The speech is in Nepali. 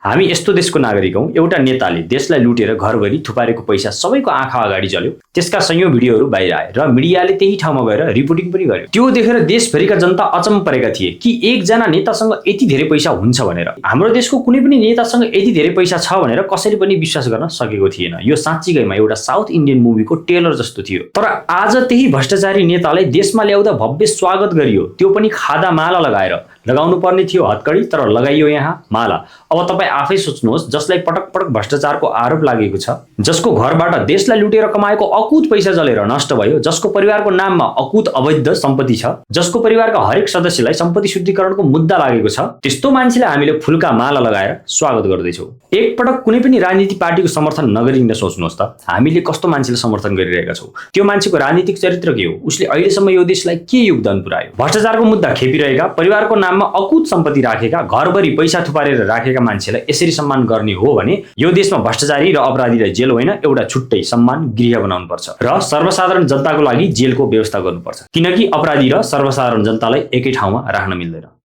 हामी यस्तो देशको नागरिक हौं, एउटा नेताले देशलाई लुटेर घरभरि थुपारेको पैसा सबैको आँखा अगाडि जल्यो। त्यसका संयौं भिडियोहरू बाहिर आए र मिडियाले त्यही ठाउँमा गएर रिपोर्टिङ पनि गर्यो। त्यो देखेर देशभरिका जनता अचम्म परेका थिए कि एकजना नेतासँग यति धेरै पैसा हुन्छ भनेर। हाम्रो देशको कुनै पनि नेतासँग यति धेरै पैसा छ भनेर कसैले पनि विश्वास गर्न सकेको थिएन। यो साँच्चीकैमा एउटा साउथ इन्डियन मुभीको ट्रेलर जस्तो थियो। तर आज त्यही भ्रष्टाचारी नेतालाई देशमा ल्याउँदा भव्य स्वागत गरियो, त्यो पनि खादा माला लगाएर। लगाउनु पर्ने थियो हतकडी, तर लगाइयो यहाँ माला। अब तपाईँ आफै सोच्नुहोस्, जसलाई पटक पटक भ्रष्टाचारको आरोप लागेको छ, जसको घरबाट देशलाई लुटेर कमाएको अकुत पैसा जलेर नष्ट भयो, जसको परिवारको नाममा अकुत अवैध सम्पत्ति छ, जसको परिवारका हरेक सदस्यलाई सम्पत्ति शुद्धिकरणको मुद्दा लागेको छ, त्यस्तो मान्छेलाई हामीले फुलका माला लगाएर स्वागत गर्दैछौँ। एकपटक कुनै पनि राजनीतिक पार्टीको समर्थन नगरिकन सोच्नुहोस् त, हामीले कस्तो मान्छेलाई समर्थन गरिरहेका छौँ। त्यो मान्छेको राजनीतिक चरित्र के हो? उसले अहिलेसम्म यो देशलाई के योगदान पुर्यायो? भ्रष्टाचारको मुद्दा खेपिरहेका, परिवारको नाममा अकुत सम्पत्ति राखेका, घरभरि पैसा थुपारेर राखेका मान्छेलाई यसरी सम्मान गर्ने हो भने यो देशमा भ्रष्टाचारी र अपराधीलाई जेल होइन, एउटा छुट्टै सम्मान गृह बनाउनुपर्छ र सर्वसाधारण जनताको लागि जेलको व्यवस्था गर्नुपर्छ, किनकि अपराधी र सर्वसाधारण जनतालाई एकै ठाउँमा राख्न मिल्दैन।